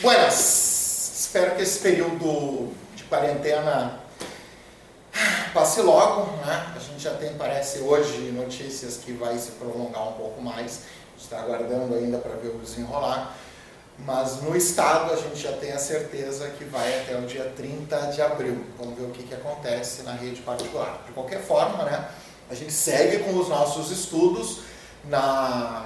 Buenas! Espero que esse período de quarentena passe logo, né? A gente já tem, parece hoje, notícias que vai se prolongar um pouco mais. A gente está aguardando ainda para ver o desenrolar. Mas no estado a gente já tem a certeza que vai até o dia 30 de abril. Vamos ver o que acontece na rede particular. De qualquer forma, né? A gente segue com os nossos estudos na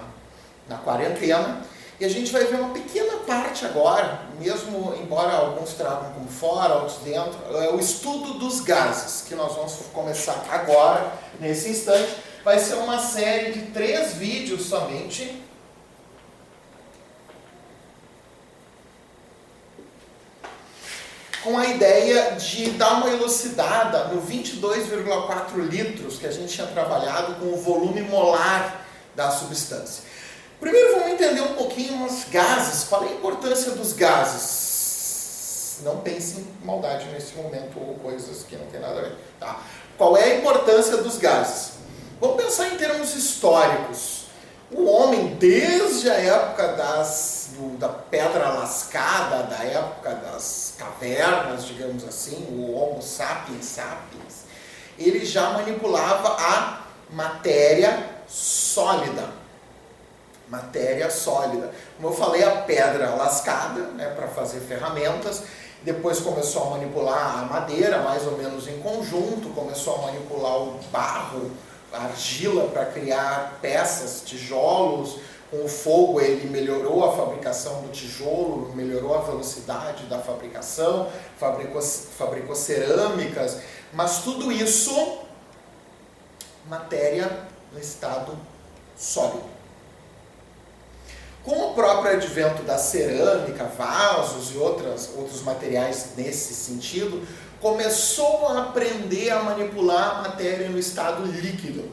quarentena. E a gente vai ver uma pequena parte agora, mesmo embora alguns tragam como fora, outros dentro, é o estudo dos gases, que nós vamos começar agora, nesse instante. Vai ser uma série de 3 vídeos somente, com a ideia de dar uma elucidada no 22,4 litros que a gente tinha trabalhado com o volume molar da substância. Primeiro vamos entender um pouquinho os gases, qual é a importância dos gases. Não pense em maldade nesse momento ou coisas que não tem nada a ver. Tá? Qual é a importância dos gases? Vamos pensar em termos históricos. O homem, desde a época da pedra lascada, da época das cavernas, digamos assim, o Homo sapiens sapiens, ele já manipulava a matéria sólida. Matéria sólida. Como eu falei, a pedra lascada, né, para fazer ferramentas. Depois começou a manipular a madeira, mais ou menos em conjunto. Começou a manipular o barro, a argila para criar peças, tijolos. Com o fogo ele melhorou a fabricação do tijolo, melhorou a velocidade da fabricação, fabricou cerâmicas. Mas tudo isso, matéria no estado sólido. Com o próprio advento da cerâmica, vasos e outros materiais nesse sentido, começou a aprender a manipular a matéria no estado líquido.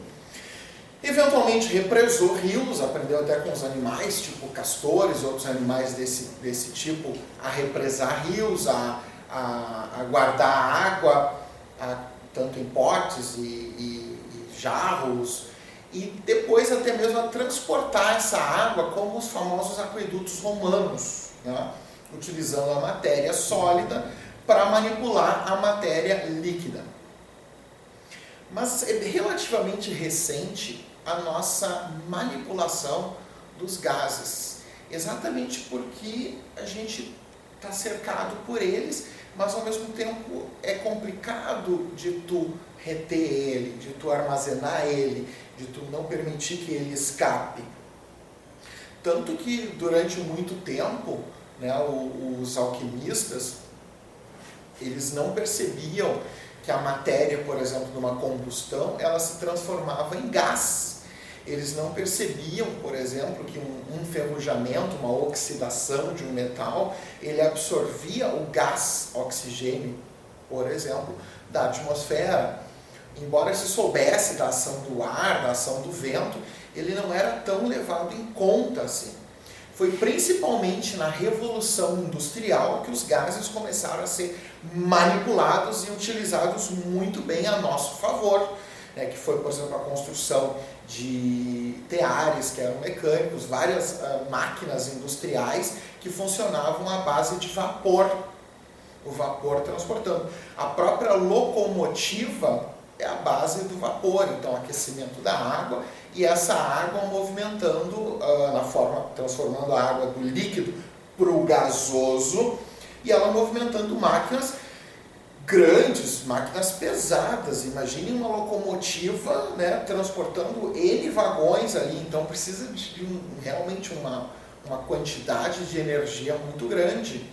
Eventualmente represou rios, aprendeu até com os animais, tipo castores e outros animais desse tipo, a represar rios, a guardar água, tanto em potes e jarros, e depois até mesmo a transportar essa água como os famosos aquedutos romanos, né? Utilizando a matéria sólida para manipular a matéria líquida. Mas é relativamente recente a nossa manipulação dos gases, exatamente porque a gente está cercado por eles, mas ao mesmo tempo é complicado de tu reter ele, de tu armazenar ele, de tu não permitir que ele escape. Tanto que durante muito tempo, né, os alquimistas, eles não percebiam que a matéria, por exemplo, numa combustão, ela se transformava em gás. Eles não percebiam, por exemplo, que um enferrujamento, uma oxidação de um metal, ele absorvia o gás oxigênio, por exemplo, da atmosfera. Embora se soubesse da ação do ar, da ação do vento, ele não era tão levado em conta assim. Foi principalmente na Revolução Industrial que os gases começaram a ser manipulados e utilizados muito bem a nosso favor, né? Que foi, por exemplo, a construção de teares que eram mecânicos, várias máquinas industriais que funcionavam à base de vapor, o vapor transportando. A própria locomotiva é a base do vapor, então aquecimento da água e essa água movimentando transformando a água do líquido para o gasoso e ela movimentando máquinas grandes, máquinas pesadas. Imagine uma locomotiva, né, transportando N vagões ali, então precisa de realmente uma quantidade de energia muito grande,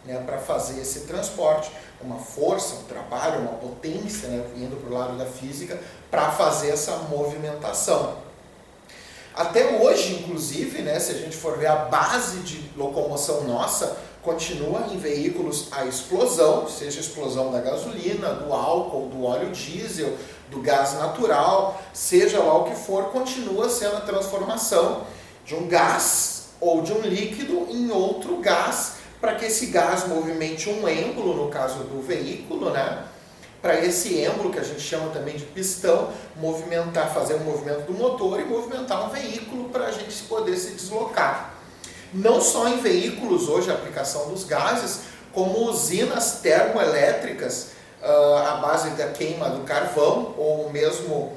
né, para fazer esse transporte, uma força, um trabalho, uma potência, né, indo para o lado da física, para fazer essa movimentação. Até hoje, inclusive, né, se a gente for ver a base de locomoção nossa, continua em veículos a explosão, seja a explosão da gasolina, do álcool, do óleo diesel, do gás natural, seja lá o que for, continua sendo a transformação de um gás ou de um líquido em outro gás, para que esse gás movimente um êmbolo, no caso do veículo, né? Para esse êmbolo, que a gente chama também de pistão, fazer um movimento do motor e movimentar um veículo para a gente poder se deslocar. Não só em veículos hoje a aplicação dos gases, como usinas termoelétricas, à base da queima do carvão, ou mesmo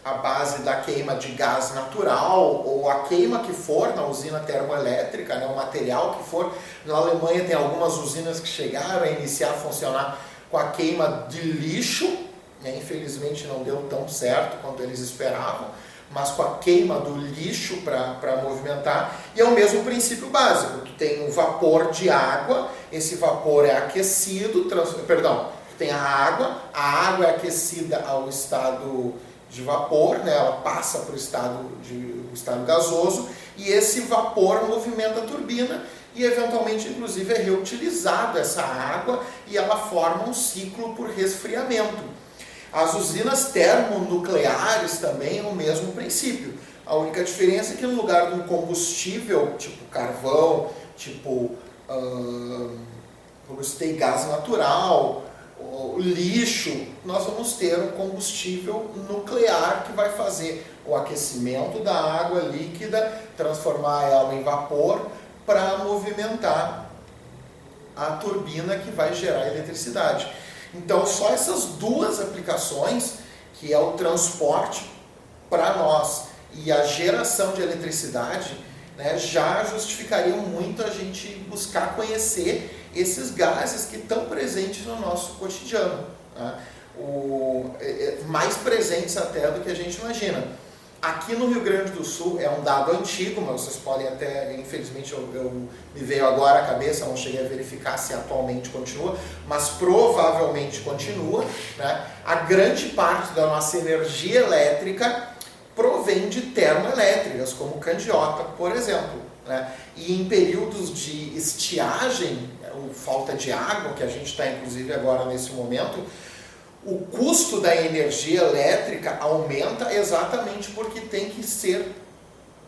a base da queima de gás natural, ou a queima que for na usina termoelétrica, né, o material que for. Na Alemanha tem algumas usinas que chegaram a iniciar a funcionar com a queima de lixo, né, infelizmente não deu tão certo quanto eles esperavam, mas com a queima do lixo para movimentar, e é o mesmo princípio básico. Tu tem um vapor de água, esse vapor é aquecido, tem a água é aquecida ao estado de vapor, né? Ela passa para o estado gasoso, e esse vapor movimenta a turbina, e eventualmente, inclusive, é reutilizado essa água, e ela forma um ciclo por resfriamento. As usinas termonucleares também é o mesmo princípio. A única diferença é que no lugar de um combustível, tipo carvão, tipo, como eu citei, gás natural, lixo, nós vamos ter um combustível nuclear que vai fazer o aquecimento da água líquida, transformar ela em vapor para movimentar a turbina que vai gerar eletricidade. Então, só essas duas aplicações, que é o transporte para nós e a geração de eletricidade, né, já justificariam muito a gente buscar conhecer esses gases que estão presentes no nosso cotidiano, né? Mais presentes até do que a gente imagina. Aqui no Rio Grande do Sul é um dado antigo, mas vocês podem até, infelizmente me veio agora à cabeça, não cheguei a verificar se atualmente continua, mas provavelmente continua, né? A grande parte da nossa energia elétrica provém de termoelétricas, como Candiota, por exemplo, né? E em períodos de estiagem, ou falta de água, que a gente está inclusive agora nesse momento, o custo da energia elétrica aumenta exatamente porque tem que ser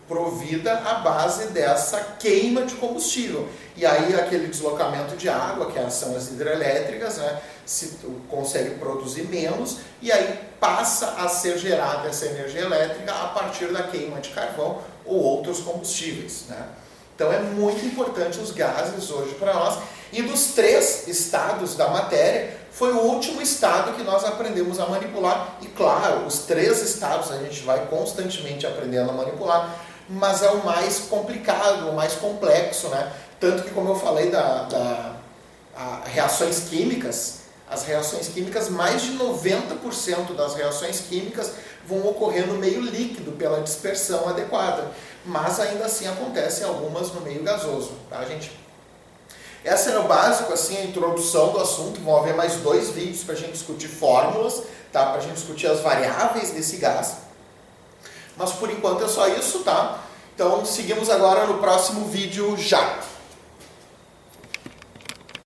provida à base dessa queima de combustível. E aí aquele deslocamento de água, que são as hidrelétricas, né, se consegue produzir menos, e aí passa a ser gerada essa energia elétrica a partir da queima de carvão ou outros combustíveis, né? Então é muito importante os gases hoje para nós. E dos 3 estados da matéria, foi o último estado que nós aprendemos a manipular. E claro, os 3 estados a gente vai constantemente aprendendo a manipular, mas é o mais complicado, o mais complexo, né? Tanto que, como eu falei reações químicas, as reações químicas, mais de 90% das reações químicas vão ocorrer no meio líquido pela dispersão adequada, mas ainda assim acontecem algumas no meio gasoso, tá, gente? Essa era o básico, assim, a introdução do assunto. Vão haver mais 2 vídeos para a gente discutir fórmulas, tá? Para a gente discutir as variáveis desse gás. Mas por enquanto é só isso, tá? Então seguimos agora no próximo vídeo já.